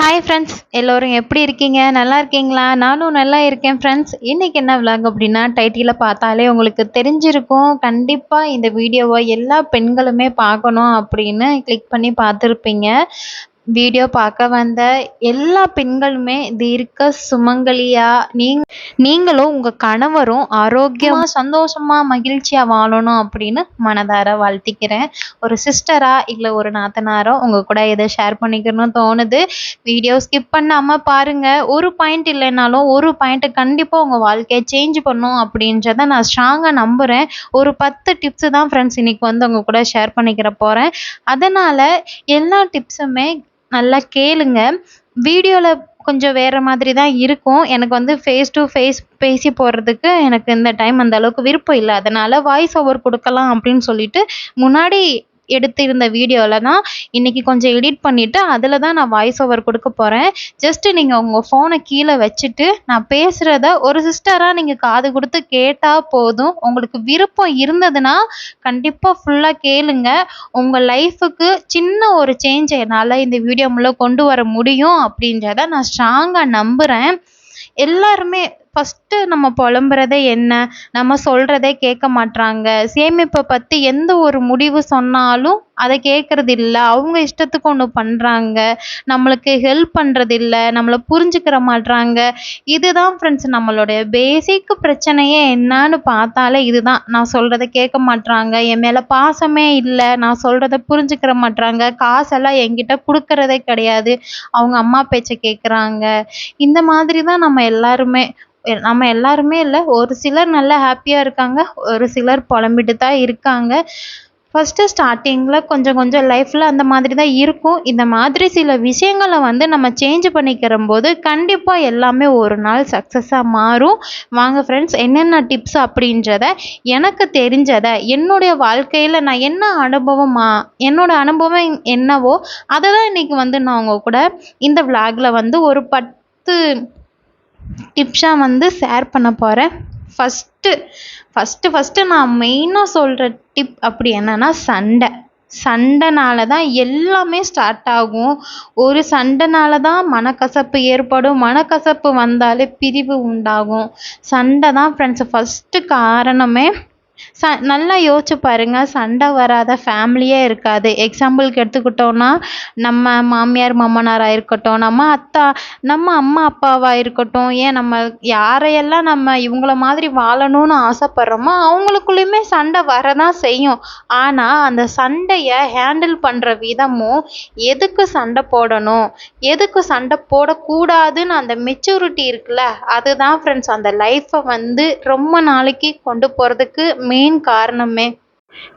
Hi friends, எல்லோரும் எப்படி இருக்கீங்க? நல்லா இருக்கீங்களா? நானும் நல்லா இருக்கேன் ஃப்ரெண்ட்ஸ். இன்னைக்கு என்ன விலாக் அப்படின்னா, டைட்டில பார்த்தாலே உங்களுக்கு தெரிஞ்சிருக்கும். கண்டிப்பா இந்த வீடியோவ எல்லா பெண்களுமே பார்க்கணும் அப்படின்னு கிளிக் பண்ணி பார்த்துருப்பீங்க. வீடியோ பார்க்க வந்த எல்லா பெண்களுமே தீர்க்க சுமங்கலியா, நீங்களும் உங்க கணவரும் ஆரோக்கியமா, சந்தோஷமா, மகிழ்ச்சியா வாழணும் அப்படின்னு மனதார வாழ்த்திக்கிறேன். ஒரு சிஸ்டரா இல்ல ஒரு நாத்தனாரோ உங்க கூட இதை ஷேர் பண்ணிக்கணும்னு தோணுது. வீடியோ ஸ்கிப் பண்ணாம பாருங்க. ஒரு பாயிண்ட் இல்லைனாலும் ஒரு பாயிண்ட் கண்டிப்பா உங்க வாழ்க்கையை சேஞ்ச் பண்ணும் அப்படின்றத நான் ஸ்ட்ராங்கா நம்புறேன். ஒரு 10 டிப்ஸ் தான் ஃப்ரெண்ட்ஸ் இன்னைக்கு வந்து உங்க கூட ஷேர் பண்ணிக்கிற போறேன். அதனால எல்லா டிப்ஸுமே நல்லா கேளுங்க. வீடியோல கொஞ்சம் வேற மாதிரி தான் இருக்கும். எனக்கு வந்து ஃபேஸ் டு ஃபேஸ் பேசி போடுறதுக்கு எனக்கு இந்த டைம் அந்த அளவுக்கு விருப்பம் இல்ல. அதனால வாய்ஸ் ஓவர் குடுக்கலாம் அப்படின்னு சொல்லிட்டு, முன்னாடி எடுத்திருந்த வீடியோல தான் இன்னைக்கு கொஞ்சம் எடிட் பண்ணிட்டு, அதில தான் நான் வாய்ஸ் ஓவர் குடுக்க போறேன். ஜஸ்ட் நீங்க உங்க ஃபோன கீழ வச்சுட்டு, நான் பேசுறத ஒரு சிஸ்டரா நீங்க காது குடுத்து கேட்டா போதும். உங்களுக்கு விருப்பம் இருந்ததுன்னா, கண்டிப்பா ஃபுல்லா கேளுங்க. உங்க லைஃப்‌க்கு சின்ன ஒரு சேஞ்ச் என்னால இந்த வீடியோ மூலம் கொண்டு வர முடியும் அப்படின்றத நான் ஸ்ட்ராங்கா நம்புறேன். எல்லாருமே ஃபர்ஸ்ட்டு நம்ம புலம்புறதே என்ன? நம்ம சொல்றதே கேட்க மாட்றாங்க. சேமிப்ப பத்தி எந்த ஒரு முடிவு சொன்னாலும் அத கேட்கறதில்ல. அவங்க இஷ்டத்துக்கு ஒண்ணு பண்றாங்க. நம்மளுக்கு ஹெல்ப் பண்றதில்ல. நம்மள புரிஞ்சுக்கிற மாட்றாங்க. இதுதான் ஃப்ரெண்ட்ஸ் நம்மளுடைய பேசிக் பிரச்சனையே என்னான்னு பார்த்தாலே இதுதான். நான் சொல்றத கேட்க மாட்றாங்க. என் மேல பாசமே இல்ல. நான் சொல்றத புரிஞ்சுக்கிற மாட்றாங்க. காசெல்லாம் என்கிட்ட குடுக்கறதே கிடையாது. அவங்க அம்மா பேச்ச கேட்குறாங்க. இந்த மாதிரி தான் நம்ம எல்லாருமே இல்ல. ஒரு சிலர் நல்லா ஹேப்பியா இருக்காங்க. ஒரு சிலர் புலம்பிட்டு தான் இருக்காங்க. ஃபர்ஸ்ட்டு ஸ்டார்ட்டிங்கில கொஞ்சம் கொஞ்சம் லைஃப்ல அந்த மாதிரி தான் இருக்கும். இந்த மாதிரி சில விஷயங்கள வந்து நம்ம சேஞ்ச் பண்ணிக்கிறம்போது, கண்டிப்பா எல்லாமே ஒரு நாள் சக்ஸஸா மாறும். வாங்க ஃப்ரெண்ட்ஸ், என்னென்ன டிப்ஸ் அப்படின்றத எனக்கு தெரிஞ்சத, என்னுடைய வாழ்க்கையில நான் என்னோட அனுபவம் என்னவோ, அத தான் இன்னைக்கு வந்து நான் உங்க கூட இந்த விளாக்ல வந்து ஒரு 10 டிப்ஸா வந்து ஷேர் பண்ண போறேன். ஃபர்ஸ்ட்டு நான் மெயினா சொல்ற டிப் அப்படி என்னன்னா சண்டை. சண்டைனால தான் எல்லாமே ஸ்டார்ட் ஆகும். ஒரு சண்டைனால தான் மனக்கசப்பு ஏற்படும். மனக்கசப்பு வந்தாலே பிரிவு உண்டாகும். சண்டை தான் ஃப்ரெண்ட்ஸ் ஃபர்ஸ்ட்டு காரணமே. நல்லா யோசிச்சு பாருங்க. சண்டை வராத ஃபேமிலியே இருக்காது. எக்ஸாம்பிளுக்கு எடுத்துக்கிட்டோம்னா, நம்ம மாமியார் மாமனாரா இருக்கட்டும், நம்ம அம்மா அப்பாவா இருக்கட்டும், ஏன் நம்ம யாரையெல்லாம் நம்ம இவங்கள மாதிரி வாழணும்னு ஆசைப்படுறோமோ, அவங்களுக்குள்ளயுமே சண்டை வரதான் செய்யும். ஆனா, அந்த சண்டைய ஹேண்டில் பண்ற விதமும், எதுக்கு சண்டை போடணும், எதுக்கு சண்டை போடக்கூடாதுன்னு அந்த மெச்சூரிட்டி இருக்குல்ல, அதுதான் ஃப்ரெண்ட்ஸ் அந்த லைஃப்பை வந்து ரொம்ப நாளைக்கு கொண்டு போறதுக்கு மெயின் காரணமே.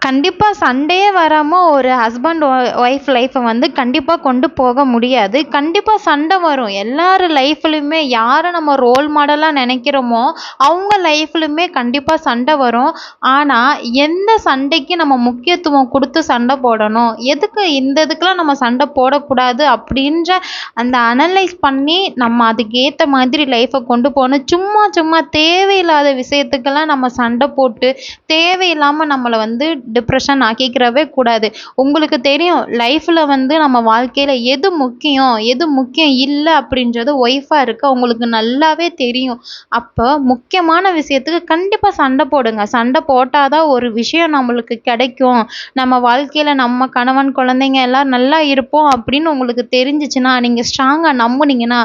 கண்டிப்பா சண்டையே வராம ஒரு ஹஸ்பண்ட் ஒய்ஃப் லைஃப்பை வந்து கண்டிப்பா கொண்டு போக முடியாது. கண்டிப்பா சண்டை வரும். எல்லார் லைஃப்லயுமே யாரை நம்ம ரோல் மாடலா நினைக்கிறோமோ, அவங்க லைஃப்லயுமே கண்டிப்பா சண்டை வரும். ஆனா, எந்த சண்டைக்கு நம்ம முக்கியத்துவம் குடுத்து சண்டை போடணும், எதுக்கு இந்த இதுக்கெல்லாம் நம்ம சண்டை போடக்கூடாது அப்படின்ற அந்த அனலைஸ் பண்ணி நம்ம அதுக்கு ஏத்த மாதிரி லைஃப்பை கொண்டு போகணும். சும்மா சும்மா தேவையில்லாத விஷயத்துக்கெல்லாம் நம்ம சண்டை போட்டு, தேவையில்லாம நம்மள வந்து டிப்ரெஷன் ஆக்கிக்கிறவே கூடாது. உங்களுக்கு தெரியும் லைஃப்ல வந்து நம்ம வாழ்க்கையில எது முக்கியம், எது முக்கியம் இல்ல அப்படின்றது ஒய்ஃபா இருக்க உங்களுக்கு நல்லாவே தெரியும். அப்போ முக்கியமான விஷயத்துக்கு கண்டிப்பா சண்டை போடுங்க. சண்டை போட்டாதான் ஒரு விஷயம் நம்மளுக்கு கிடைக்கும். நம்ம வாழ்க்கையில நம்ம கணவன், குழந்தைங்க எல்லாம் நல்லா இருப்போம் அப்படின்னு உங்களுக்கு தெரிஞ்சுச்சுன்னா, நீங்க ஸ்ட்ராங்கா நம்புனீங்கன்னா,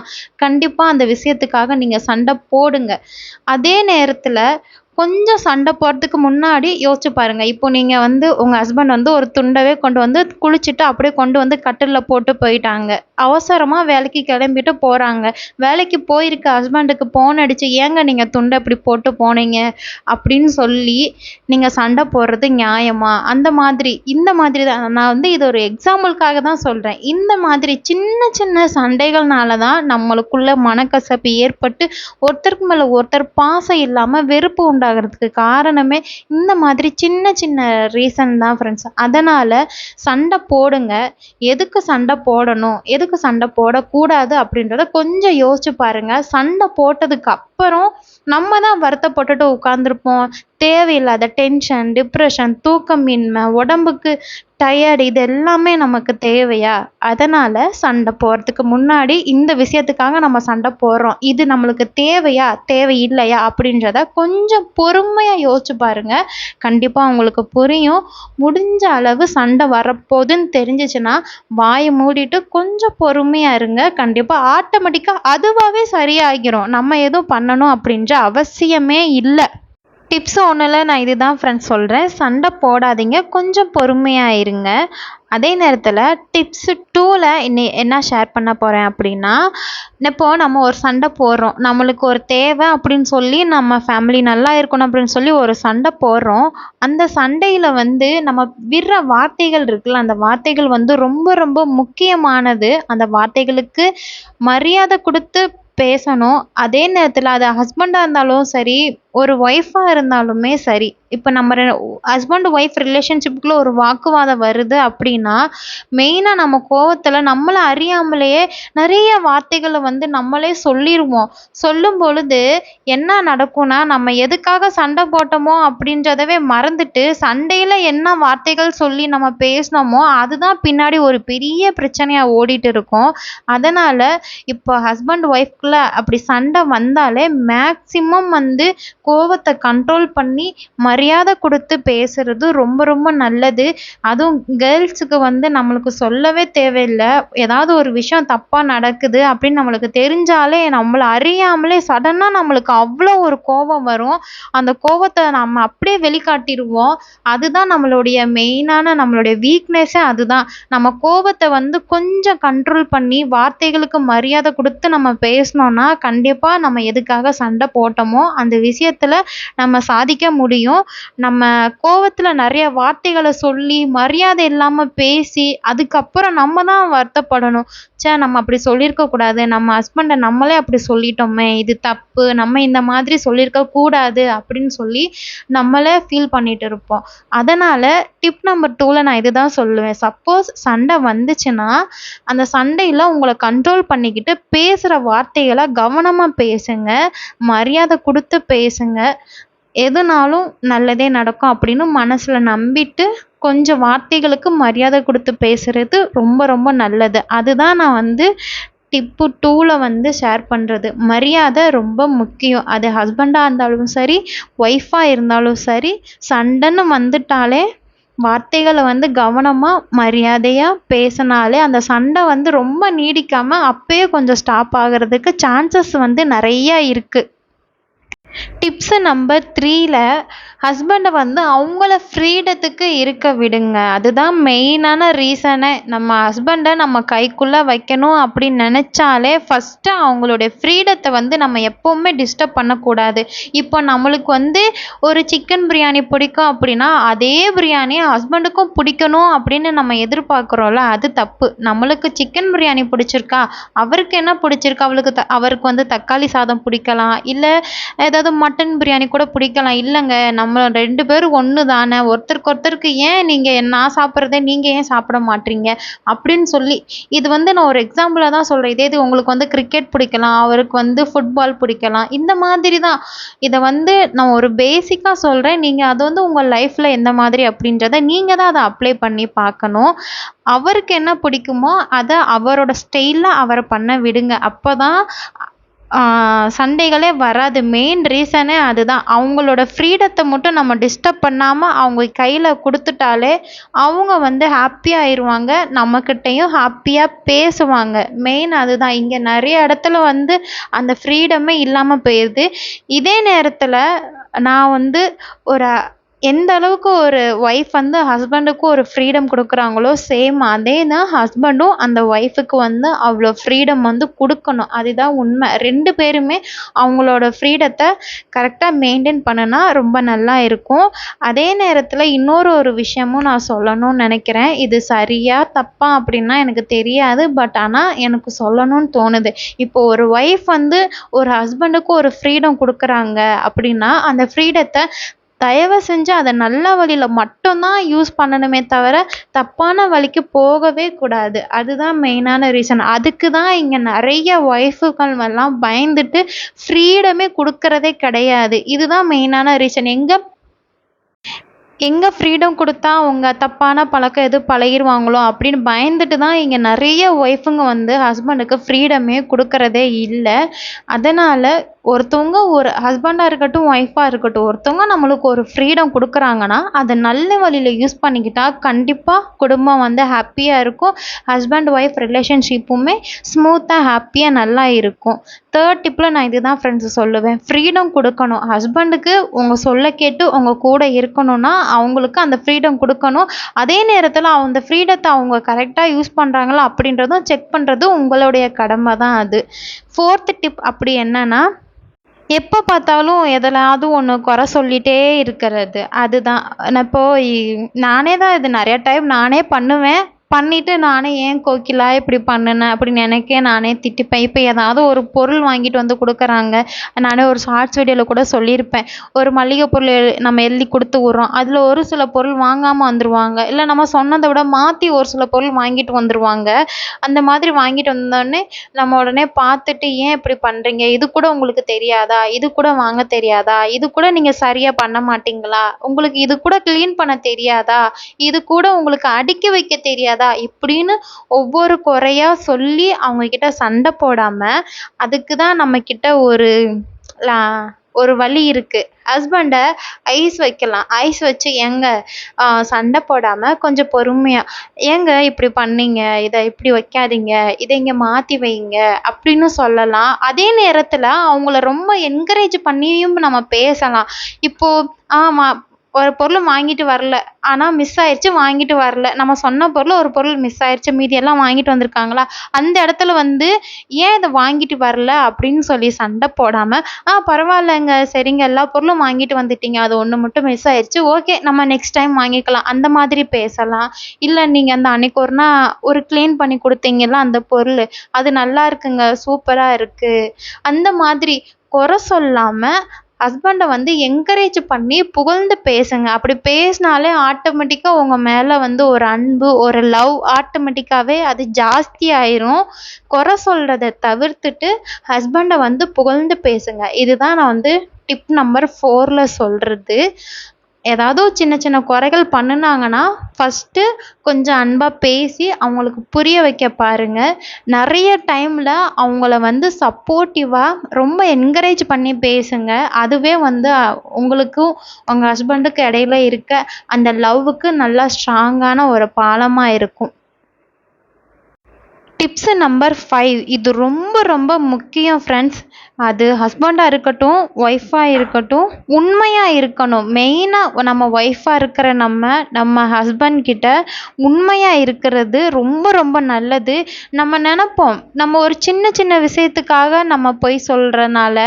கண்டிப்பா அந்த விஷயத்துக்காக நீங்க சண்டை போடுங்க. அதே நேரத்துல கொஞ்சம் சண்டை போடுறதுக்கு முன்னாடி யோசிச்சு பாருங்க. இப்போ நீங்க வந்து உங்க ஹஸ்பண்ட் வந்து ஒரு துண்டவே கொண்டு வந்து குளிச்சுட்டு அப்படியே கொண்டு வந்து கட்டில்ல போட்டு போயிட்டாங்க. அவசரமா வேலைக்கு கிளம்பிட்டு போறாங்க. வேலைக்கு போயிருக்க ஹஸ்பண்டுக்கு ஃபோன் அடிச்சு, "ஏங்க நீங்க துண்டை இப்படி போட்டு போனீங்க?" அப்படின்னு சொல்லி நீங்க சண்டை போடுறது நியாயமா? இந்த மாதிரி தான் நான் வந்து இது ஒரு எக்ஸாம்பிளுக்காக தான் சொல்றேன். இந்த மாதிரி சின்ன சின்ன சண்டைகள்னால தான் நம்மளுக்குள்ள மனக்கசப்பு ஏற்பட்டு ஒருத்தருக்கு மேல ஒருத்தர் பாசம் இல்லாம வெறுப்பு உண்டாகிறதுக்கு காரணமே இந்த மாதிரி சின்ன சின்ன ரீசன் தான் ஃப்ரெண்ட்ஸ். அதனால சண்டை போடுங்க. எதுக்கு சண்டை போடணும், எதுக்கு சண்டை போடக்கூடாது அப்படின்றத கொஞ்சம் யோசிச்சு பாருங்க. சண்டை போட்டதுக்கு அப்புறம் நம்ம தான் வருத்தப்பட்டுட்டு உட்கார்ந்துருப்போம். தேவையில்லாத டென்ஷன், டிப்ரஷன், தூக்கமின்மை, உடம்புக்கு டயர்டு இது எல்லாமே நமக்கு தேவையா? அதனால சண்டை போடுறதுக்கு முன்னாடி இந்த விஷயத்துக்காக நம்ம சண்டை போடுறோம். இது நம்மளுக்கு தேவையா? தேவையில்லையா? அப்படின்றத கொஞ்சம் பொறுமையா யோசிச்சு பாருங்க. கண்டிப்பா உங்களுக்கு புரியும். முடிஞ்ச அளவு சண்டை வரப்போகுதுன்னு தெரிஞ்சுச்சுன்னா, வாய மூடிட்டு கொஞ்சம் பொறுமையா இருங்க. கண்டிப்பா ஆட்டோமேட்டிக்கா அதுவாவே சரியாகிரும். நம்ம எதுவும் பண்ணணும் அப்படின்ற அவசியமே இல்ல. டிப்ஸ் ஒன்றுல நான் இதுதான் ஃப்ரெண்ட்ஸ் சொல்கிறேன். சண்டை போடாதீங்க, கொஞ்சம் பொறுமையா இருங்க. அதே நேரத்தில் டிப்ஸ் 2ல என்ன ஷேர் பண்ண போகிறேன் அப்படின்னா, இப்போ நம்ம ஒரு சண்டை போடுறோம். நம்மளுக்கு ஒரு தேவை அப்படின்னு சொல்லி நம்ம ஃபேமிலி நல்லா இருக்கணும் அப்படின்னு சொல்லி ஒரு சண்டை போடுறோம். அந்த சண்டையில் வந்து நம்ம விடுற வார்த்தைகள் இருக்குல்ல, அந்த வார்த்தைகள் வந்து ரொம்ப ரொம்ப முக்கியமானது. அந்த வார்த்தைகளுக்கு மரியாதை கொடுத்து பேசணும். அதே நேரத்தில் அது ஹஸ்பண்டாக இருந்தாலும் சரி, ஒரு ஒய்ஃபாக இருந்தாலுமே சரி. இப்போ நம்ம ஹஸ்பண்ட் ஒய்ஃப் ரிலேஷன்ஷிப்புக்குள்ள ஒரு வாக்குவாதம் வருது அப்படின்னா, மெயினாக நம்ம கோவத்தில் நம்மளை அறியாமலேயே நிறைய வார்த்தைகளை வந்து நம்மளே சொல்லிடுவோம். சொல்லும் பொழுது என்ன நடக்கும்னா, நம்ம எதுக்காக சண்டை போட்டோமோ அப்படின்றதவே மறந்துட்டு, சண்டையில் என்ன வார்த்தைகள் சொல்லி நம்ம பேசினோமோ அதுதான் பின்னாடி ஒரு பெரிய பிரச்சனையாக ஓடிட்டு இருக்கும். அதனால் இப்போ ஹஸ்பண்ட் ஒய்ஃப்குள்ள அப்படி சண்டை வந்தாலே மேக்சிமம் வந்து கோவத்தை கண்ட்ரோல் பண்ணி மரியாதை கொடுத்து பேசுறது ரொம்ப ரொம்ப நல்லது. அதுவும் கேர்ள்ஸுக்கு வந்து நம்மளுக்கு சொல்லவே தேவையில்லை. ஏதாவது ஒரு விஷயம் தப்பாக நடக்குது அப்படின்னு நம்மளுக்கு தெரிஞ்சாலே நம்மளை அறியாமலே சடனாக நம்மளுக்கு அவ்வளோ ஒரு கோபம் வரும். அந்த கோவத்தை நம்ம அப்படியே வெளிக்காட்டிடுவோம். அதுதான் நம்மளுடைய மெயினான நம்மளுடைய வீக்னஸே அதுதான். நம்ம கோவத்தை வந்து கொஞ்சம் கண்ட்ரோல் பண்ணி வார்த்தைகளுக்கு மரியாதை கொடுத்து நம்ம பேசினோன்னா கண்டிப்பாக நம்ம எதுக்காக சண்டை போட்டோமோ அந்த விஷயத்தில் நம்ம சாதிக்க முடியும். நம்ம கோவத்தில் நிறைய வார்த்தைகளை சொல்லி மரியாதை இல்லாமல் பேசி அதுக்கப்புறம் நம்ம தான் வருத்தப்படணும். நம்ம அப்படி சொல்லியிருக்க கூடாது, நம்ம ஹஸ்பண்டை நம்மளே அப்படி சொல்லிட்டோமே, இது தப்பு, நம்ம இந்த மாதிரி சொல்லியிருக்க கூடாது அப்படின்னு சொல்லி நம்மளே ஃபீல் பண்ணிட்டு இருப்போம். அதனால் டிப் நம்பர் 2ல நான் இதுதான் சொல்லுவேன். சப்போஸ் சண்டை வந்துச்சுன்னா அந்த சண்டையில் உங்களை கண்ட்ரோல் பண்ணிக்கிட்டு பேசுகிற வார்த்தைகளை கவனமாக பேசுங்க, மரியாதை கொடுத்து பேசுங்க. எதுனாலும் நல்லதே நடக்கும் அப்படின்னு மனசுல நம்பிட்டு கொஞ்சம் வார்த்தைகளுக்கு மரியாதை கொடுத்து பேசுறது ரொம்ப ரொம்ப நல்லது. அதுதான் நான் வந்து டிப்பு 2ல வந்து ஷேர் பண்ணுறது. மரியாதை ரொம்ப முக்கியம். அது ஹஸ்பண்டாக இருந்தாலும் சரி, ஒய்ஃபாக இருந்தாலும் சரி, சண்டைன்னு வந்துட்டாலே வார்த்தைகளை வந்து கவனமாக மரியாதையாக பேசினாலே அந்த சண்டை வந்து ரொம்ப நீடிக்காமல் அப்பயே கொஞ்சம் ஸ்டாப் ஆகிறதுக்கு சான்சஸ் வந்து நிறையா இருக்குது. டிப்ஸு நம்பர் 3ல ஹஸ்பண்டை வந்து அவங்கள ஃப்ரீடத்துக்கு இருக்க விடுங்க. அதுதான் மெயினான ரீசனே. நம்ம ஹஸ்பண்டை நம்ம கைக்குள்ளே வைக்கணும் அப்படின்னு நினச்சாலே ஃபஸ்ட்டு அவங்களுடைய ஃப்ரீடத்தை வந்து நம்ம எப்போவுமே டிஸ்டர்ப் பண்ணக்கூடாது. இப்போ நம்மளுக்கு வந்து ஒரு சிக்கன் பிரியாணி பிடிக்கும் அப்படின்னா அதே பிரியாணி ஹஸ்பண்டுக்கும் பிடிக்கணும் அப்படின்னு நம்ம எதிர்பார்க்குறோம்ல, அது தப்பு. நம்மளுக்கு சிக்கன் பிரியாணி பிடிச்சிருக்கா, அவருக்கு என்ன பிடிச்சிருக்கு, அவருக்கு வந்து தக்காளி சாதம் பிடிக்கலாம், இல்லை ஏதாவது மட்டன் பிரியாணி கூட பிடிக்கலாம். இல்லைங்க, நம்ம 2 பேரும் ஒன்று தானே, ஒருத்தருக்கு ஒருத்தருக்கு ஏன் நீங்கள் நான் சாப்பிட்றத நீங்கள் ஏன் சாப்பிட மாட்டீங்க அப்படின்னு சொல்லி, இது வந்து நான் ஒரு எக்ஸாம்பிளாக தான் சொல்கிறேன். இதே இது உங்களுக்கு வந்து கிரிக்கெட் பிடிக்கலாம், அவருக்கு வந்து ஃபுட்பால் பிடிக்கலாம். இந்த மாதிரி தான் இதை வந்து நான் ஒரு பேசிக்காக சொல்கிறேன். நீங்கள் அது வந்து உங்கள் லைஃப்பில் எந்த மாதிரி அப்படின்றத நீங்கள் தான் அதை அப்ளை பண்ணி பார்க்கணும். அவருக்கு என்ன பிடிக்குமோ அதை அவரோட ஸ்டைலில் அவரை பண்ண விடுங்க. அப்போ தான் சண்டைகளே வராது. மெயின் ரீசனே அதுதான். அவங்களோட ஃப்ரீடத்தை மட்டும் நம்ம டிஸ்டர்ப் பண்ணாமல் அவங்க கையில் கொடுத்துட்டாலே அவங்க வந்து ஹாப்பி ஆயிடுவாங்க, நம்மக்கிட்டையும் ஹாப்பியாக பேசுவாங்க. மெயின் அதுதான். இங்கே நிறைய இடத்துல வந்து அந்த ஃப்ரீடமே இல்லாமல் போயிடுது. இதே நேரத்தில் நான் வந்து ஒரு எந்த அளவுக்கு ஒரு ஒய்ஃப் வந்து ஹஸ்பண்டுக்கு ஒரு ஃப்ரீடம் கொடுக்குறாங்களோ சேம் அதே தான் ஹஸ்பண்டும் அந்த ஒய்ஃபுக்கு வந்து அவ்வளோ ஃப்ரீடம் வந்து கொடுக்கணும். அதுதான் உண்மை. 2 பேருமே அவங்களோட ஃப்ரீடத்தை கரெக்டாக மெயின்டைன் பண்ணுனா ரொம்ப நல்லா இருக்கும். அதே நேரத்தில் இன்னொரு விஷயமும் நான் சொல்லணும்னு நினைக்கிறேன். இது சரியா தப்பா அப்படின்னா எனக்கு தெரியாது. பட் ஆனால் எனக்கு சொல்லணும்னு தோணுது. இப்போ ஒரு ஒய்ஃப் வந்து ஒரு ஹஸ்பண்டுக்கு ஒரு ஃப்ரீடம் கொடுக்குறாங்க அப்படின்னா அந்த ஃப்ரீடத்தை தயவு செஞ்சு அதை நல்ல வழியில் மட்டும்தான் யூஸ் பண்ணணுமே தவிர தப்பான வழிக்கு போகவே கூடாது. அதுதான் மெயினான ரீசன். அதுக்கு தான் இங்கே நிறைய ஒய்ஃபுகள் எல்லாம் பயந்துட்டு ஃப்ரீடமே கொடுக்கறதே கிடையாது. இதுதான் மெயினான ரீசன். எங்கே எங்கே ஃப்ரீடம் கொடுத்தா அவங்க தப்பான பழக்கம் எதுவும் பழகிருவாங்களோ அப்படின்னு பயந்துட்டு தான் இங்கே நிறைய ஒய்ஃபுங்க வந்து ஹஸ்பண்டுக்கு ஃப்ரீடமே கொடுக்கறதே இல்லை. அதனால் ஒருத்தவங்க ஒரு ஹஸ்பண்டாக இருக்கட்டும் ஒய்ஃபாக இருக்கட்டும் ஒருத்தவங்க நம்மளுக்கு ஒரு ஃப்ரீடம் கொடுக்குறாங்கன்னா அதை நல்ல வழியில் யூஸ் பண்ணிக்கிட்டா கண்டிப்பாக குடும்பம் வந்து ஹாப்பியாக இருக்கும். ஹஸ்பண்ட் ஒய்ஃப் ரிலேஷன்ஷிப்புமே ஸ்மூத்தாக ஹாப்பியாக நல்லா இருக்கும். தேர்ட் டிப்பில் நான் இதுதான் ஃப்ரெண்ட்ஸ் சொல்லுவேன். ஃப்ரீடம் கொடுக்கணும். ஹஸ்பண்டுக்கு உங்கள் சொல்ல கேட்டு உங்கள் கூட இருக்கணும்னா அவங்களுக்கு அந்த ஃப்ரீடம் கொடுக்கணும். அதே நேரத்தில் அந்த ஃப்ரீடத்தை அவங்க கரெக்டாக யூஸ் பண்ணுறாங்களா அப்படின்றதும் செக் பண்ணுறது உங்களுடைய கடமை தான் அது. ஃபோர்த்து டிப் அப்படி என்னன்னா, எப்போ பார்த்தாலும் எதலாவது ஒன்று குறை சொல்லிட்டே இருக்கிறது. அதுதான் நான் நானே தான் இது நிறைய டைம் நானே பண்ணுவேன். பண்ணிட்டு நானே ஏன் கோகிலா இப்படி பண்ணுன அப்படின்னு எனக்கே நானே திட்டிப்பேன். இப்போ ஏதாவது ஒரு பொருள் வாங்கிட்டு வந்து கொடுக்குறாங்க. நானே ஒரு ஷார்ட்ஸ் வீடியோவில் கூட சொல்லியிருப்பேன். ஒரு மளிகை பொருள் நம்ம எழுதி கொடுத்து விட்றோம். அதில் ஒரு சில பொருள் வாங்காமல் வந்துடுவாங்க. இல்லை நம்ம சொன்னதை விட மாற்றி ஒரு சில பொருள் வாங்கிட்டு வந்துடுவாங்க. அந்த மாதிரி வாங்கிட்டு வந்தோடனே நம்ம உடனே பார்த்துட்டு ஏன் இப்படி பண்ணுறீங்க, இது கூட உங்களுக்கு தெரியாதா, இது கூட வாங்க தெரியாதா, இது கூட நீங்கள் சரியாக பண்ண மாட்டீங்களா, உங்களுக்கு இது கூட க்ளீன் பண்ண தெரியாதா, இது கூட உங்களுக்கு அடுக்கி வைக்க தெரியாதா, இப்படின்னு ஒவ்வொரு குறையா சொல்லி அவங்கக்கிட்ட சண்டை போடாமல் அதுக்கு தான் நம்மக்கிட்ட ஒரு வழி இருக்கு. ஹஸ்பண்டை ஐஸ் வைக்கலாம். ஐஸ் வச்சு ஏங்க சண்டை போடாமல் கொஞ்சம் பொறுமையாக ஏங்க இப்படி பண்ணீங்க, இதை இப்படி வைக்காதீங்க, இதை இங்கே மாற்றி வைங்க அப்படின்னு சொல்லலாம். அதே நேரத்தில் அவங்கள ரொம்ப என்கரேஜ் பண்ணியும் நம்ம பேசலாம். இப்போது ஆமாம் ஒரு பொருள் வாங்கிட்டு வரல, ஆனால் மிஸ் ஆயிடுச்சு வாங்கிட்டு வரல. நம்ம சொன்ன பொருள் ஒரு பொருள் மிஸ் ஆயிடுச்சு, மீதி எல்லாம் வாங்கிட்டு வந்திருக்காங்களா, அந்த இடத்துல வந்து ஏன் இதை வாங்கிட்டு வரல அப்படின்னு சொல்லி சண்டை போடாமல் பரவாயில்லைங்க, சரிங்க, எல்லா பொருளும் வாங்கிட்டு வந்துட்டீங்க, அது ஒன்று மட்டும் மிஸ் ஆயிடுச்சு, ஓகே நம்ம நெக்ஸ்ட் டைம் வாங்கிக்கலாம், அந்த மாதிரி பேசலாம். இல்லை நீங்கள் அந்த அன்னைக்கு ஒரு க்ளீன் பண்ணி கொடுத்தீங்கல்ல அந்த பொருள், அது நல்லா இருக்குங்க, சூப்பராக இருக்குது, அந்த மாதிரி குறை சொல்லாமல் ஹஸ்பண்டை வந்து என்கரேஜ் பண்ணி புகழ்ந்து பேசுங்க. அப்படி பேசினாலே ஆட்டோமேட்டிக்காக உங்கள் மேலே வந்து ஒரு அன்பு, ஒரு லவ் ஆட்டோமேட்டிக்காகவே அது ஜாஸ்தி ஆயிரும். குறை சொல்கிறத தவிர்த்துட்டு ஹஸ்பண்டை வந்து புகழ்ந்து பேசுங்க. இதுதான் நான் வந்து டிப் நம்பர் 4ல் சொல்கிறது. ஏதாவது சின்ன சின்ன குறைகள் பண்ணுனாங்கன்னா ஃபஸ்ட்டு கொஞ்சம் அன்பாக பேசி அவங்களுக்கு புரிய வைக்க பாருங்கள். நிறைய டைமில் அவங்கள வந்து சப்போர்ட்டிவாக ரொம்ப என்கரேஜ் பண்ணி பேசுங்க. அதுவே வந்து உங்களுக்கும் உங்கள் ஹஸ்பண்டுக்கு இடையில இருக்க அந்த லவ்வுக்கு நல்லா ஸ்ட்ராங்கான ஒரு பாலமாக இருக்கும். டிப்ஸு நம்பர் 5 இது ரொம்ப ரொம்ப முக்கியம் ஃப்ரெண்ட்ஸ். அது ஹஸ்பண்டாக இருக்கட்டும் ஒய்ஃபாக இருக்கட்டும் உண்மையாக இருக்கணும். மெயினாக நம்ம ஒய்ஃபாக இருக்கிற நம்ம ஹஸ்பண்ட் கிட்ட உண்மையாக இருக்கிறது ரொம்ப ரொம்ப நல்லது. நம்ம நினப்போம் நம்ம ஒரு சின்ன சின்ன விஷயத்துக்காக நம்ம பொய் சொல்கிறனால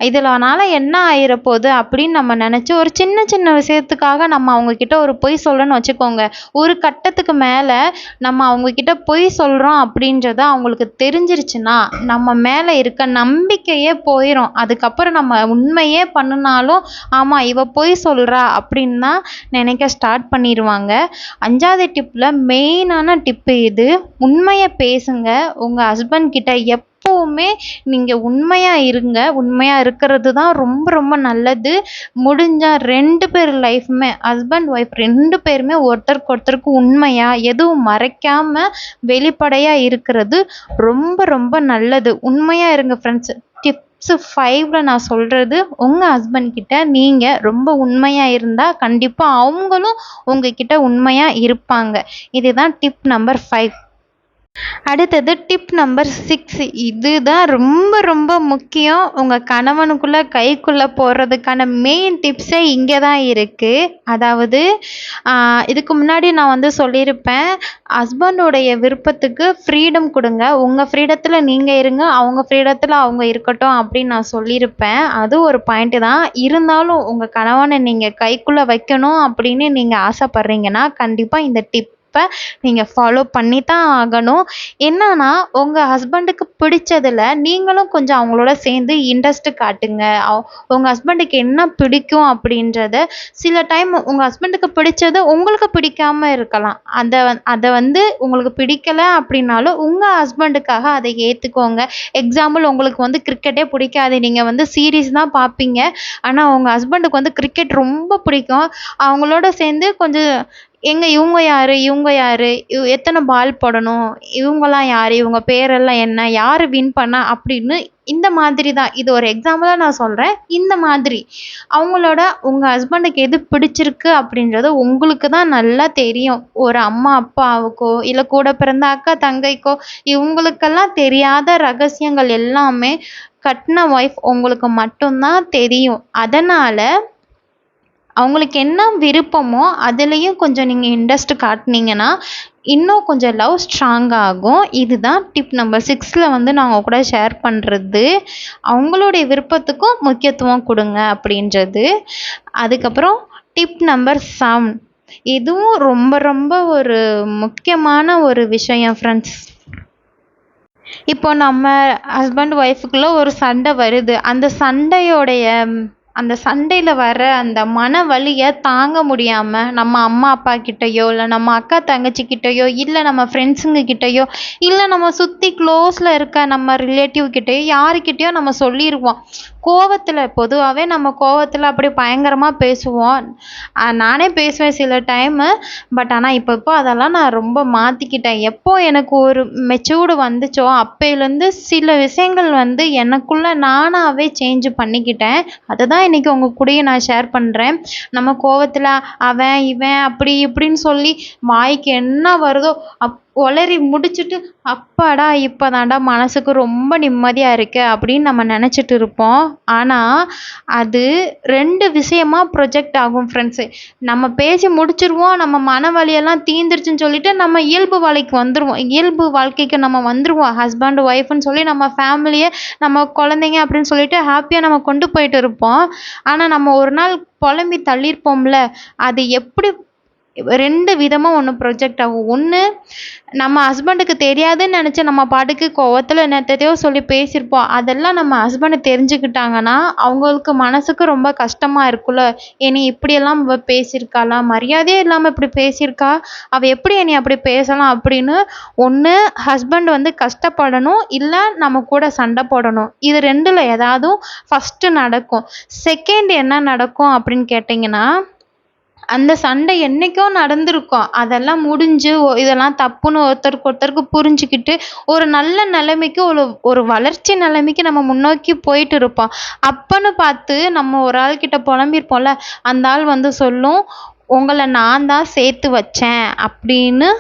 இதனால என்ன ஆயிரப்போகுது அப்படின்னு நம்ம நினச்சி ஒரு சின்ன சின்ன விஷயத்துக்காக நம்ம அவங்கக்கிட்ட ஒரு பொய் சொல்கிறோன்னு வச்சுக்கோங்க. ஒரு கட்டத்துக்கு மேலே நம்ம அவங்கக்கிட்ட பொய் சொல்கிறோம் அப்படின்றத அவங்களுக்கு தெரிஞ்சிருச்சுன்னா நம்ம மேலே இருக்க நம்பிக்கையே போயிடும். அதுக்கப்புறம் நம்ம உண்மையே பண்ணினாலும் ஆமாம் இவ பொய் சொல்கிறா அப்படின்னு தான் நினைக்க ஸ்டார்ட் பண்ணிடுவாங்க. 5வது டிப்பில் மெயினான டிப்பு இது. உண்மையை பேசுங்க. உங்கள் ஹஸ்பண்ட் கிட்ட எப்போவுமே நீங்கள் உண்மையாக இருங்க. உண்மையாக இருக்கிறது தான் ரொம்ப ரொம்ப நல்லது. முடிஞ்சால் 2 பேர் லைஃப்புமே ஹஸ்பண்ட் ஒய்ஃப் 2 பேருமே ஒருத்தருக்கு ஒருத்தருக்கு உண்மையாக எதுவும் மறைக்காமல் வெளிப்படையாக இருக்கிறது ரொம்ப ரொம்ப நல்லது. உண்மையாக இருங்க ஃப்ரெண்ட்ஸ். டிப்ஸு 5ல் நான் சொல்கிறது, உங்கள் ஹஸ்பண்ட் கிட்ட நீங்கள் ரொம்ப உண்மையாக இருந்தால் கண்டிப்பாக அவங்களும் உங்ககிட்ட உண்மையாக இருப்பாங்க. இதுதான் டிப் நம்பர் 5. அடுத்தது டிப் நம்பர் 6. இதுதான் ரொம்ப ரொம்ப முக்கியம். உங்கள் கணவனுக்குள்ளே கைக்குள்ளே போடுறதுக்கான மெயின் டிப்ஸே இங்கே தான் இருக்குது. அதாவது இதுக்கு முன்னாடி நான் வந்து சொல்லியிருப்பேன், ஹஸ்பண்டோடைய விருப்பத்துக்கு ஃப்ரீடம் கொடுங்க. உங்கள் ஃப்ரீடத்தில் நீங்கள் இருங்க, அவங்க ஃப்ரீடத்தில் அவங்க இருக்கட்டும் அப்படின்னு நான் சொல்லியிருப்பேன். அது ஒரு பாயிண்ட்டு தான். இருந்தாலும் உங்கள் கணவனை நீங்கள் கைக்குள்ளே வைக்கணும் அப்படின்னு நீங்கள் ஆசைப்பட்றீங்கன்னா கண்டிப்பாக இந்த டிப் டிப்பை நீங்கள் ஃபாலோ பண்ணி தான் ஆகணும். என்னன்னா உங்கள் ஹஸ்பண்டுக்கு பிடிச்சதில் நீங்களும் கொஞ்சம் அவங்களோட சேர்ந்து இன்ட்ரெஸ்ட் காட்டுங்க. உங்கள் ஹஸ்பண்டுக்கு என்ன பிடிக்கும் அப்படின்றத சில டைம் உங்கள் ஹஸ்பண்டுக்கு பிடிச்சது உங்களுக்கு பிடிக்காம இருக்கலாம். அதை வந்து உங்களுக்கு பிடிக்கலை அப்படின்னாலும் உங்கள் ஹஸ்பண்டுக்காக அதை ஏற்றுக்கோங்க. எக்ஸாம்பிள், உங்களுக்கு வந்து கிரிக்கெட்டே பிடிக்காது, நீங்கள் வந்து சீரீஸ் தான் பார்ப்பீங்க. ஆனால் உங்கள் ஹஸ்பண்டுக்கு வந்து கிரிக்கெட் ரொம்ப பிடிக்கும். அவங்களோட சேர்ந்து கொஞ்சம் இவங்க யாரு, இவங்க யாரு, எத்தனை பால் போடணும், இவங்கலாம் யாரு, இவங்க பேரெல்லாம் என்ன, யாரு வின் பண்ணா அப்படின்னு இந்த மாதிரி தான். இது ஒரு எக்ஸாம்பிளாக நான் சொல்கிறேன். இந்த மாதிரி அவங்களோட உங்கள் ஹஸ்பண்டுக்கு எது பிடிச்சிருக்கு அப்படின்றது உங்களுக்கு தான் நல்லா தெரியும். ஒரு அம்மா அப்பாவுக்கோ இல்லை கூட பிறந்த அக்கா தங்கைக்கோ இவங்களுக்கெல்லாம் தெரியாத ரகசியங்கள் எல்லாமே கட்டின ஒய்ஃப் உங்களுக்கு மட்டும்தான் தெரியும். அதனால் அவங்களுக்கு என்ன விருப்பமோ அதுலேயும் கொஞ்சம் நீங்கள் இன்ட்ரெஸ்ட் காட்டினீங்கன்னா இன்னும் கொஞ்சம் லவ் ஸ்ட்ராங் ஆகும். இதுதான் டிப் நம்பர் 6ல் வந்து நான் உங்க கூட ஷேர் பண்ணுறது. அவங்களுடைய விருப்பத்துக்கும் முக்கியத்துவம் கொடுங்க அப்படின்றது. அதுக்கப்புறம் டிப் நம்பர் 7, இதுவும் ரொம்ப ரொம்ப ஒரு முக்கியமான ஒரு விஷயம் ஃப்ரெண்ட்ஸ். இப்போ நம்ம ஹஸ்பண்ட் ஒய்ஃபுக்குள்ள ஒரு சண்டை வருது. அந்த சண்டையில் வர அந்த மன வலியை தாங்க முடியாமல் நம்ம அம்மா அப்பா கிட்டேயோ இல்லை நம்ம அக்கா தங்கச்சிக்கிட்டேயோ இல்லை நம்ம ஃப்ரெண்ட்ஸுங்க கிட்டேயோ இல்லை நம்ம சுற்றி க்ளோஸில் இருக்க நம்ம ரிலேட்டிவ் கிட்டேயோ யாருக்கிட்டேயோ நம்ம சொல்லிடுவோம். பொதுவாகவே நம்ம கோவத்தில் அப்படி பயங்கரமாக பேசுவோம். நானே பேசுவேன் சில டைமு. பட் ஆனால் இப்போ அதெல்லாம் நான் ரொம்ப மாற்றிக்கிட்டேன். எப்போ எனக்கு ஒரு மெச்சூர்டு வந்துச்சோ அப்போலேருந்து சில விஷயங்கள் வந்து எனக்குள்ளே நானாகவே சேஞ்ச் பண்ணிக்கிட்டேன். அதை தான் இன்றைக்கி உங்கள் கூடயும் நான் ஷேர் பண்ணுறேன். நம்ம கோவத்தில் அவன் இவன் அப்படி இப்படின்னு சொல்லி வாய்க்கு என்ன வருதோ உளறி முடிச்சுட்டு அப்பாடா இப்போ தாண்டா மனசுக்கு ரொம்ப நிம்மதியாக இருக்கு அப்படின்னு நம்ம நினச்சிட்டு இருப்போம். ஆனால் அது 2 விஷயமா ப்ரொஜெக்ட் ஆகும் ஃப்ரெண்ட்ஸு. நம்ம பேசி முடிச்சிருவோம், நம்ம மன வலியெல்லாம் தீந்துருச்சுன்னு சொல்லிட்டு நம்ம இயல்பு வாழ்க்கைக்கு நம்ம வந்துடுவோம். ஹஸ்பண்ட் ஒய்ஃப்னு சொல்லி நம்ம ஃபேமிலியை நம்ம குழந்தைங்க அப்படின்னு சொல்லிட்டு ஹாப்பியாக நம்ம கொண்டு போயிட்டு இருப்போம். ஆனால் நம்ம ஒரு நாள் புலம்பி தள்ளியிருப்போம்ல, அது எப்படி 2 விதமாக ஒன்று ப்ரொஜெக்ட் ஆகும். ஒன்று, நம்ம ஹஸ்பண்டுக்கு தெரியாதுன்னு நினச்சி நம்ம பாட்டுக்கு கோவத்தில் என்னத்தையோ சொல்லி பேசியிருப்போம். அதெல்லாம் நம்ம ஹஸ்பண்டு தெரிஞ்சுக்கிட்டாங்கன்னா அவங்களுக்கு மனசுக்கு ரொம்ப கஷ்டமாக இருக்குல்ல. என்னை இப்படியெல்லாம் பேசியிருக்காளா, மரியாதையே இல்லாமல் இப்படி பேசியிருக்கா, அவள் எப்படி என்னை அப்படி பேசலாம் அப்படின்னு ஒன்று ஹஸ்பண்ட் வந்து கஷ்டப்படணும், இல்லை நம்ம கூட சண்டை போடணும். இது 2ல் ஏதாவது ஃபஸ்ட்டு நடக்கும். செகண்ட் என்ன நடக்கும் அப்படின்னு கேட்டிங்கன்னா, அந்த சண்டை என்னைக்கோ நடந்திருக்கும். அதெல்லாம் முடிஞ்சு இதெல்லாம் தப்புன்னு ஒருத்தருக்கு புரிஞ்சுக்கிட்டு ஒரு நல்ல நிலைமைக்கு ஒரு வளர்ச்சி நிலைமைக்கு நம்ம முன்னோக்கி போயிட்டு இருப்போம். அப்பன்னு பார்த்து நம்ம ஒரு ஆள்கிட்ட புலம்பியிருப்போம்ல, அந்த ஆள் வந்து சொல்லும், உங்களை நான் தான் சேர்த்து வச்சேன் அப்படின்னு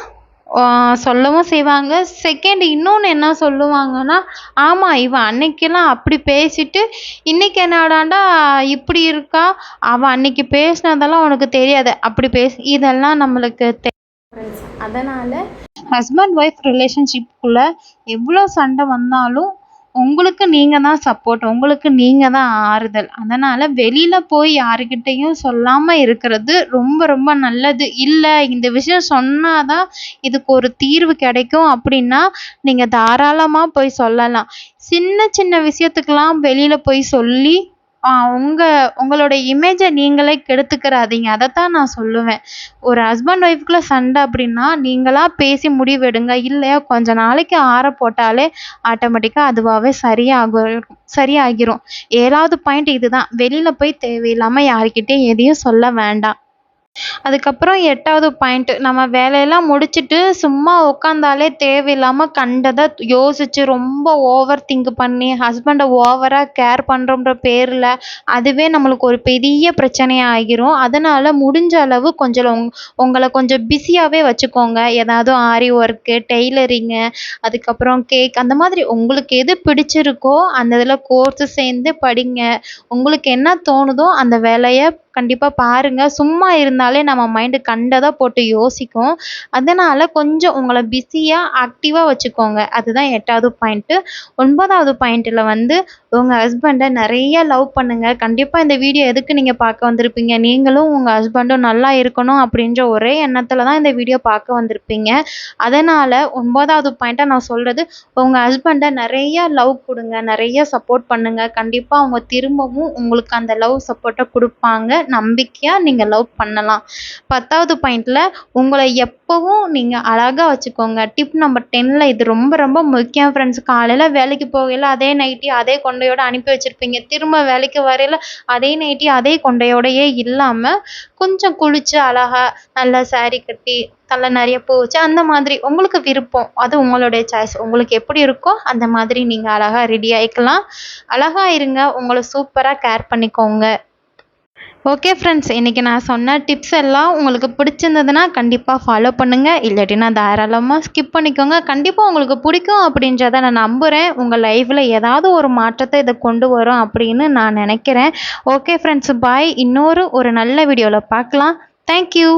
சொல்லவும் செய்வாங்க. செகண்ட் இன்னொன்று என்ன சொல்லுவாங்கன்னா, ஆமாம் இவன் அன்னைக்கெல்லாம் அப்படி பேசிட்டு இன்னைக்கு என்னடாண்டா இப்படி இருக்கா, அவள் அன்னைக்கு பேசினதெல்லாம் உனக்கு தெரியாது, அப்படி இதெல்லாம் நம்மளுக்கு அதனால் ஹஸ்பண்ட் ஒய்ஃப் ரிலேஷன்ஷிப்புக்குள்ளே எவ்வளோ சண்டை வந்தாலும் உங்களுக்கு நீங்கள் தான் சப்போர்ட், உங்களுக்கு நீங்கள் தான் ஆறுதல். அதனால் வெளியில் போய் யாருக்கிட்டையும் சொல்லாமல் இருக்கிறது ரொம்ப ரொம்ப நல்லது. இல்லை இந்த விஷயம் சொன்னால் தான் இதுக்கு ஒரு தீர்வு கிடைக்கும் அப்படின்னா நீங்கள் தாராளமாக போய் சொல்லலாம். சின்ன சின்ன விஷயத்துக்கெல்லாம் வெளியில் போய் சொல்லி உங்களோட இமேஜை நீங்களே கெடுத்துக்கிறாதீங்க. அதைத்தான் நான் சொல்லுவேன். ஒரு ஹஸ்பண்ட் ஒய்ஃப்குள்ளே சண்டை அப்படின்னா நீங்களாக பேசி முடிவெடுங்க. இல்லையா கொஞ்ச நாளைக்கு ஆற போட்டாலே ஆட்டோமேட்டிக்காக அதுவாகவே சரியாகிரும். 7வது பாயிண்ட் இதுதான். வெளியில் போய் தேவையில்லாமல் யாருக்கிட்டையும் எதையும் சொல்ல வேண்டாம். அதுக்கப்புறம் 8வது பாயிண்ட், நம்ம வேலையெல்லாம் முடிச்சுட்டு சும்மா உட்காந்தாலே தேவையில்லாமல் கண்டதை யோசிச்சு ரொம்ப ஓவர் திங்க் பண்ணி ஹஸ்பண்டை ஓவராக கேர் பண்ணுறோன்ற பேரில் அதுவே நம்மளுக்கு ஒரு பெரிய பிரச்சனையாக ஆகிரும். அதனால் முடிஞ்ச அளவு உங்களை கொஞ்சம் பிஸியாகவே வச்சுக்கோங்க. ஏதாவது ஆரி ஒர்க்கு, டெய்லரிங்கு, அதுக்கப்புறம் கேக், அந்த மாதிரி உங்களுக்கு எது பிடிச்சிருக்கோ அந்த இதில் கோர்ஸு சேர்ந்து படிங்க. உங்களுக்கு என்ன தோணுதோ அந்த வேலையை கண்டிப்பாக பாருங்கள். சும்மா இருந்தால் இருந்தாலே நம்ம மைண்டு கண்டதை போட்டு யோசிக்கும். அதனால் கொஞ்சம் உங்களை பிஸியாக ஆக்டிவாக வச்சுக்கோங்க. அதுதான் 8வது பாயிண்ட்டு. 9வது பாயிண்ட்டில் வந்து உங்கள் ஹஸ்பண்டை நிறைய லவ் பண்ணுங்கள். கண்டிப்பாக இந்த வீடியோ எதுக்கு நீங்கள் பார்க்க வந்திருப்பீங்க, நீங்களும் உங்கள் ஹஸ்பண்டும் நல்லா இருக்கணும் அப்படின்ற ஒரே எண்ணத்தில் தான் இந்த வீடியோ பார்க்க வந்திருப்பீங்க. அதனால் 9வது பாயிண்ட்டாக நான் சொல்கிறது, உங்கள் ஹஸ்பண்டை நிறைய லவ் கொடுங்க, நிறைய சப்போர்ட் பண்ணுங்கள். கண்டிப்பாக அவங்க திரும்பவும் உங்களுக்கு அந்த லவ் சப்போர்ட்டை கொடுப்பாங்க. நம்பிக்கையாக நீங்கள் லவ் பண்ணலாம். 10வது பாயிண்ட்டில் உங்களை எப்போவும் நீங்கள் அழகாக வச்சுக்கோங்க. டிப் நம்பர் 10ல் இது ரொம்ப ரொம்ப முக்கியம் ஃப்ரெண்ட்ஸ். காலையில் வேலைக்கு போகையில் அதே நைட்டி அதே கொண்டையோடு அனுப்பி வச்சுருப்பீங்க. திரும்ப வேலைக்கு வரையில் அதே நைட்டி அதே கொண்டையோடையே இல்லாமல் கொஞ்சம் குளிச்சு அழகாக நல்லா saree கட்டி தலை நிறைய பூ வச்சு அந்த மாதிரி உங்களுக்கு விருப்பம், அது உங்களுடைய சாய்ஸ். உங்களுக்கு எப்படி இருக்கோ அந்த மாதிரி நீங்கள் அழகாக ரெடி ஆகிக்கலாம். அழகாக இருங்க, உங்களை சூப்பராக கேர் பண்ணிக்கோங்க. ஓகே ஃப்ரெண்ட்ஸ், இன்றைக்கி நான் சொன்ன டிப்ஸ் எல்லாம் உங்களுக்கு பிடிச்சிருந்ததுன்னா கண்டிப்பாக ஃபாலோ பண்ணுங்கள். இல்லாட்டினா தாராளமாக ஸ்கிப் பண்ணிக்கோங்க. கண்டிப்பாக உங்களுக்கு பிடிக்கும் அப்படின்றத நான் நம்புகிறேன். உங்கள் லைஃப்பில் ஏதாவது ஒரு மாற்றத்தை இதை கொண்டு வரும் அப்படின்னு நான் நினைக்கிறேன். ஓகே ஃப்ரெண்ட்ஸ், பாய். இன்னொரு நல்ல வீடியோவில் பார்க்கலாம். தேங்க்யூ.